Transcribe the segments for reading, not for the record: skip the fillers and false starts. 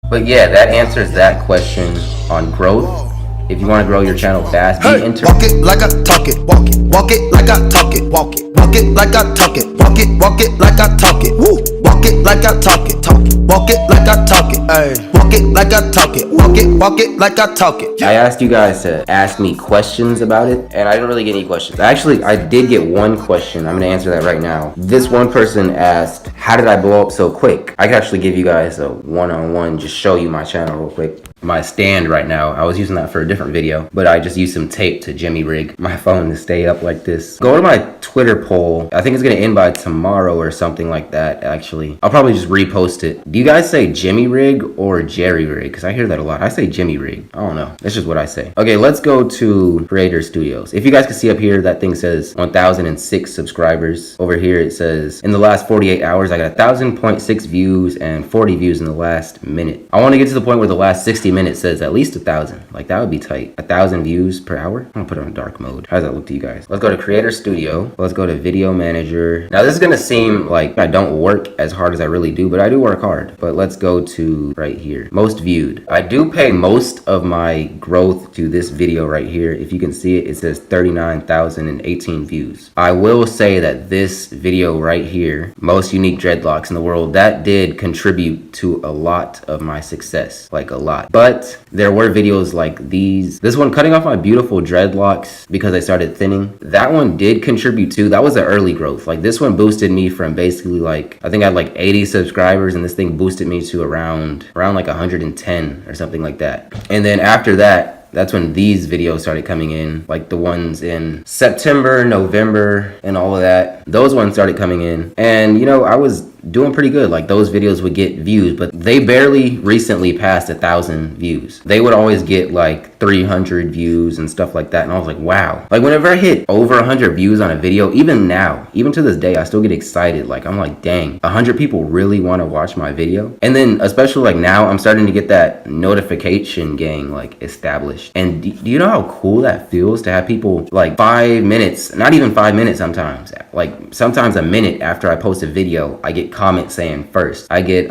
But yeah, that answers that question on growth. If you want to grow your channel fast, be Walk it like I talk it, walk it, walk it like I talk it, walk it, walk it like I talk it, walk it like I talk it, woo. Walk it like I talk it, walk it like I talk it, ayy. Walk it like I talk it, walk it like I talk it. I asked you guys to ask me questions about it, and I didn't really get any questions. Actually, I did get one question. I'm gonna answer that right now. This one person asked, how did I blow up so quick? I can actually give you guys a one-on-one, just show you my channel real quick. My stand right now, I was using that for a different video, but I just used some tape to jimmy rig my phone to stay up like this. Go to my Twitter poll. I think it's gonna end by tomorrow or something like that, actually. I'll probably just repost it. Do you guys say jimmy rig or jerry rig? Because I hear that a lot. I say jimmy rig. I don't know. That's just what I say. Okay, let's go to Creator Studios. If you guys can see up here, that thing says 1,006 subscribers. Over here it says, in the last 48 hours, I got 1,000.6 views and 40 views in the last minute. I want to get to the point where the last 60 minutes says at least 1,000. Like, that would be tight. 1,000 views per hour. I'm gonna put it on dark mode. How does that look to you guys? Let's go to Creator Studio. Let's go to Video Manager. Now this is gonna seem like I don't work as hard as I really do, but I do work hard. But let's go to right here, most viewed. I do pay most of my growth to this video right here. If you can see it, it says 39,018 views. I will say that this video right here, most unique dreadlocks in the world, that did contribute to a lot of my success, like a lot. But there were videos like these. This one, cutting off my beautiful dreadlocks because I started thinning, that one did contribute too. That was the early growth. Like, this one boosted me from basically like, I think I had like 80 subscribers, and this thing boosted me to around like 110 or something like that. And then after that, that's when these videos started coming in, like the ones in September, November, and all of that. Those ones started coming in, and you know, I was doing pretty good. Like, those videos would get views, but they barely recently passed 1,000 views. They would always get like 300 views and stuff like that, and I was like, wow. Like, whenever I hit over 100 views on a video, even now, even to this day, I still get excited. Like, I'm like, dang, 100 people really want to watch my video. And then especially like now, I'm starting to get that notification gang like established. And do you know how cool that feels to have people like 5 minutes, not even 5 minutes sometimes, like sometimes a minute after I post a video, I get comments saying first. I get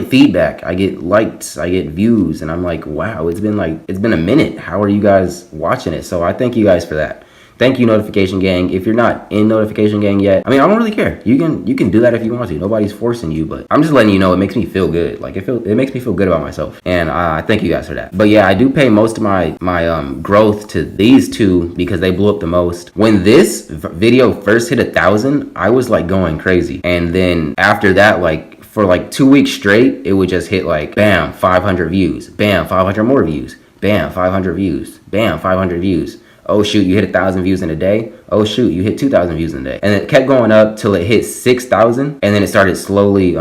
feedback, I get likes, I get views, and I'm like, wow, it's been a minute. How are you guys watching it? So I thank you guys for that. Thank you, Notification Gang. If you're not in Notification Gang yet, I mean, I don't really care. You can do that if you want to. Nobody's forcing you, but I'm just letting you know it makes me feel good. Like, it makes me feel good about myself, and I thank you guys for that. But yeah, I do pay most of my growth to these two because they blew up the most. When this video first hit 1,000, I was like going crazy, and then after that, like for like 2 weeks straight, it would just hit like bam, 500 views, bam, 500 more views, bam, 500 views, bam, 500 views. Oh shoot, you hit 1,000 views in a day. Oh shoot, you hit 2,000 views in a day. And it kept going up till it hit 6,000, and then it started slowly,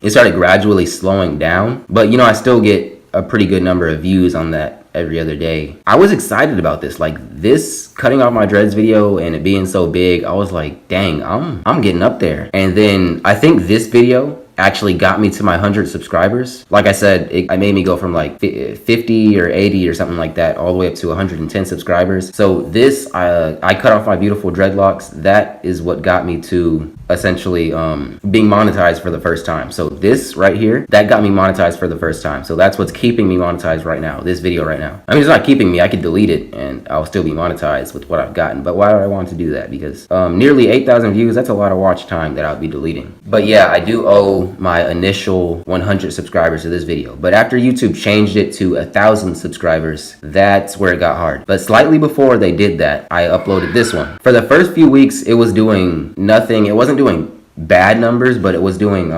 it started gradually slowing down. But you know, I still get a pretty good number of views on that every other day. I was excited about this. Like, this cutting off my dreads video and it being so big, I was like, dang, I'm getting up there. And then I think this video actually got me to my 100 subscribers. Like I said, it made me go from like 50 or 80 or something like that all the way up to 110 subscribers. So this, I cut off my beautiful dreadlocks. That is what got me to essentially being monetized for the first time. So this right here, that got me monetized for the first time. So that's what's keeping me monetized right now, this video right now. I mean, it's not keeping me. I could delete it and I'll still be monetized with what I've gotten. But why do I want to do that? Because nearly 8,000 views, that's a lot of watch time that I'll be deleting. But yeah, I do owe my initial 100 subscribers to this video. But after YouTube changed it to 1,000 subscribers, that's where it got hard. But slightly before they did that, I uploaded this one. For the first few weeks, it was doing nothing. It wasn't doing bad numbers, but it was doing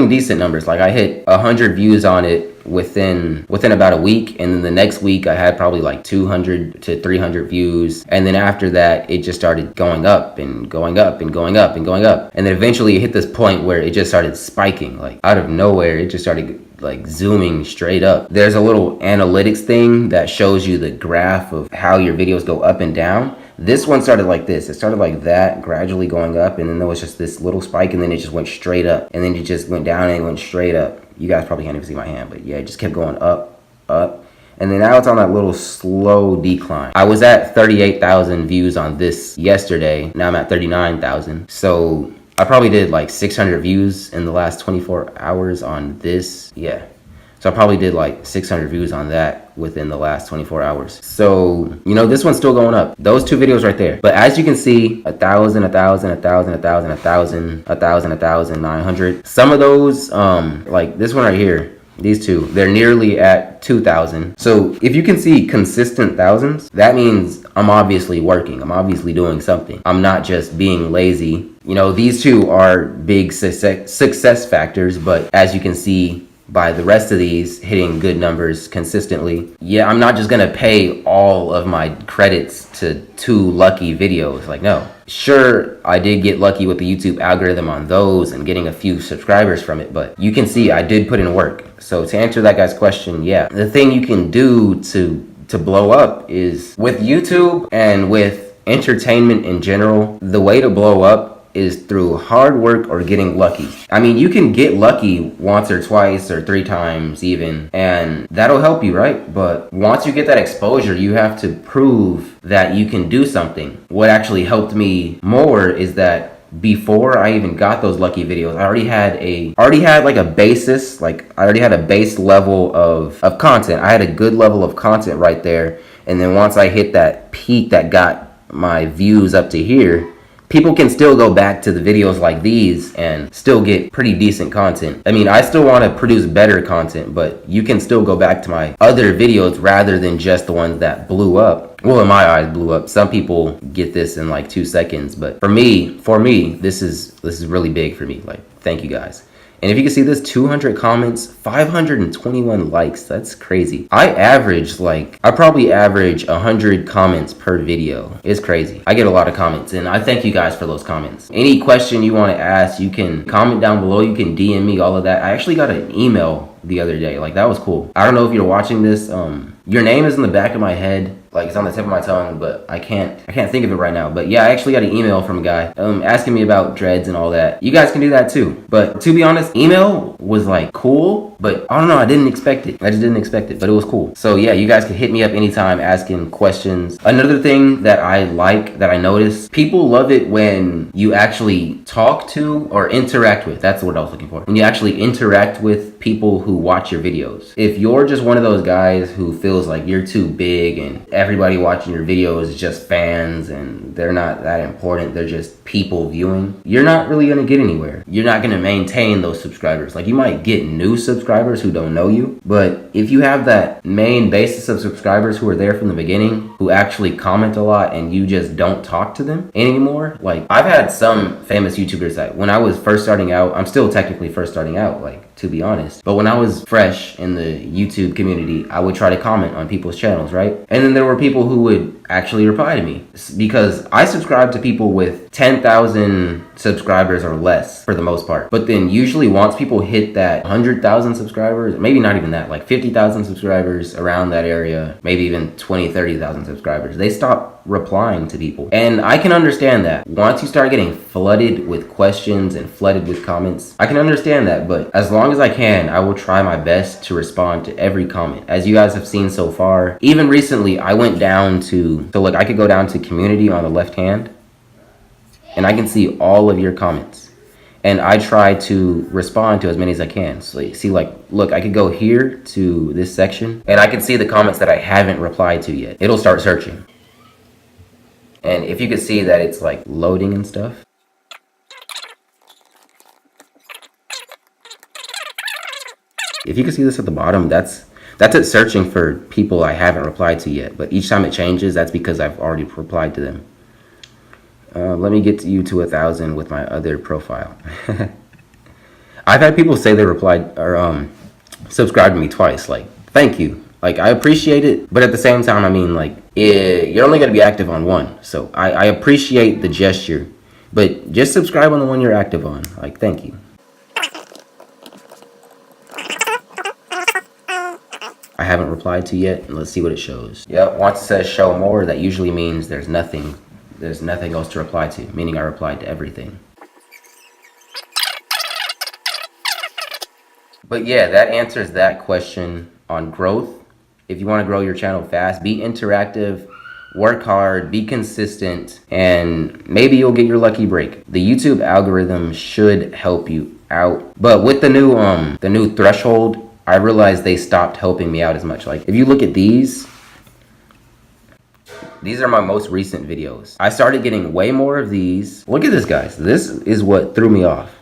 decent numbers. Like, I hit 100 views on it within about a week, and then the next week I had probably like 200 to 300 views, and then after that it just started going up and going up and going up and going up, and then eventually it hit this point where it just started spiking. Like, out of nowhere, it just started like zooming straight up. There's a little analytics thing that shows you the graph of how your videos go up and down. This one started like this. It started like that, gradually going up, and then there was just this little spike, and then it just went straight up, and then it just went down and it went straight up. You guys probably can't even see my hand, but yeah, it just kept going up, up, and then now it's on that little slow decline. I was at 38,000 views on this yesterday. Now I'm at 39,000. So I probably did like 600 views in the last 24 hours on this. Yeah, So I probably did like 600 views on that within the last 24 hours. So, you know, this one's still going up. Those 2 videos right there. But as you can see, 1,000, 1,000, 1,000, 1,000, 1,000, 1,000, 1,000, 900. Some of those, like this one right here, these 2, they're nearly at 2,000. So if you can see consistent thousands, that means I'm obviously working. I'm obviously doing something. I'm not just being lazy. You know, these 2 are big success factors, but as you can see, by the rest of these hitting good numbers consistently, yeah, I'm not just gonna pay all of my credits to 2 lucky videos. Like, no. Sure, I did get lucky with the YouTube algorithm on those and getting a few subscribers from it, but you can see I did put in work. So to answer that guy's question, yeah, the thing you can do to blow up is with YouTube and with entertainment in general, the way to blow up is through hard work or getting lucky. I mean, you can get lucky once or twice or 3 times even, and that'll help you, right? But once you get that exposure, you have to prove that you can do something. What actually helped me more is that before I even got those lucky videos, I already had like a basis, like I already had a base level of content. I had a good level of content right there. And then once I hit that peak that got my views up to here, people can still go back to the videos like these and still get pretty decent content. I mean, I still want to produce better content, but you can still go back to my other videos rather than just the ones that blew up. Well, in my eyes, blew up. Some people get this in like 2 seconds, but for me, this is really big for me. Like, thank you guys. And if you can see this, 200 comments, 521 likes. That's crazy. I probably average 100 comments per video. It's crazy. I get a lot of comments, and I thank you guys for those comments. Any question you want to ask, you can comment down below. You can DM me, all of that. I actually got an email the other day. Like, that was cool. I don't know if you're watching this. Your name is in the back of my head. Like, it's on the tip of my tongue, but I can't think of it right now. But yeah, I actually got an email from a guy asking me about dreads and all that. You guys can do that too. But to be honest, email was like cool, but I don't know, I didn't expect it. I just didn't expect it, but it was cool. So yeah, you guys can hit me up anytime asking questions. Another thing that I notice, people love it when you actually talk to or interact with. That's the word I was looking for. When you actually interact with people who watch your videos. If you're just one of those guys who feels like you're too big and everybody watching your videos is just fans and they're not that important, they're just people viewing, you're not really gonna get anywhere. You're not gonna maintain those subscribers. Like, you might get new subscribers who don't know you, but if you have that main basis of subscribers who are there from the beginning, who actually comment a lot and you just don't talk to them anymore. Like, I've had some famous YouTubers that when I was first starting out, I'm still technically first starting out, like, to be honest, but when I was fresh in the YouTube community, I would try to comment on people's channels, right? And then there were people who would actually reply to me, because I subscribe to people with 10,000 subscribers or less for the most part. But then usually once people hit that 100,000 subscribers, maybe not even that, like 50,000 subscribers, around that area, maybe even 20, 30,000 subscribers, they stop replying to people. And I can understand that. Once you start getting flooded with questions and flooded with comments, I can understand that, but as long as I can, I will try my best to respond to every comment. As you guys have seen so far, even recently, I went down to, so look, I could go down to community on the left hand, and I can see all of your comments. And I try to respond to as many as I can. So you see, like, look, I could go here to this section, and I can see the comments that I haven't replied to yet. It'll start searching. And if you could see that it's like loading and stuff. If you can see this at the bottom, that's it searching for people I haven't replied to yet. But each time it changes, that's because I've already replied to them. Let me get you to 1,000 with my other profile. I've had people say they replied or subscribed to me twice. Like, thank you. Like, I appreciate it, but at the same time, I mean, like, you're only going to be active on one. So I appreciate the gesture, but just subscribe on the one you're active on. Like, thank you. I haven't replied to yet, and let's see what it shows. Yep, once it says show more, that usually means there's nothing else to reply to, meaning I replied to everything. But yeah, that answers that question on growth. If you want to grow your channel fast, be interactive, work hard, be consistent, and maybe you'll get your lucky break. The YouTube algorithm should help you out. But with the new threshold I realized they stopped helping me out as much. Like, if you look at these are my most recent videos. I started getting way more of these. Look at this, guys. This is what threw me off.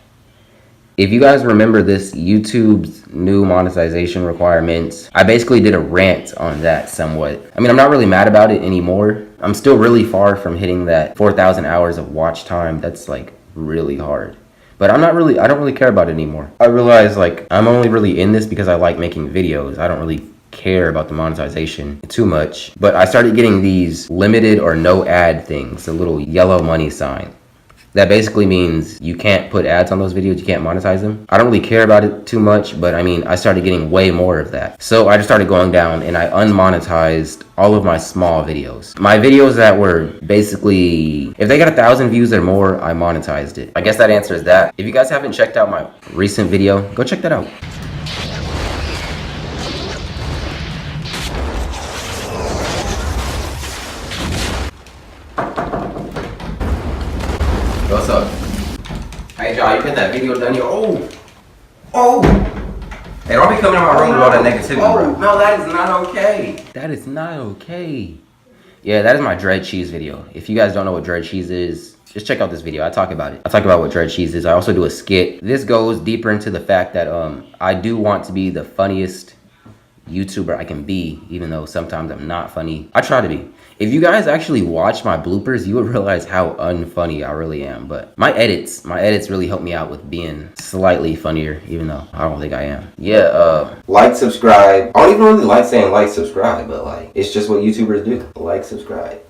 If you guys remember this YouTube's new monetization requirements, I basically did a rant on that somewhat. I mean, I'm not really mad about it anymore. I'm still really far from hitting that 4,000 hours of watch time. That's like really hard. But I don't really care about it anymore. I realize like I'm only really in this because I like making videos. I don't really care about the monetization too much. But I started getting these limited or no ad things, the little yellow money sign. That basically means you can't put ads on those videos, you can't monetize them. I don't really care about it too much, but I mean, I started getting way more of that. So I just started going down and I unmonetized all of my small videos. My videos that were basically, if they got 1,000 views or more, I monetized it. I guess that answers that. If you guys haven't checked out my recent video, go check that out. What's up? Hey, John, you get that video done here? Oh! Hey, don't be coming in my room with all that negativity, bro. No, that is not okay. That is not okay. Yeah, that is my Dread Cheese video. If you guys don't know what Dread Cheese is, just check out this video. I talk about it. I talk about what Dread Cheese is. I also do a skit. This goes deeper into the fact that I do want to be the funniest YouTuber I can be, even though sometimes I'm not funny. I try to be. If you guys actually watch my bloopers, you would realize how unfunny I really am. But my edits really help me out with being slightly funnier, even though I don't think I am. Yeah, like, subscribe. I don't even really like saying like, subscribe, but like, it's just what YouTubers do. Like, subscribe.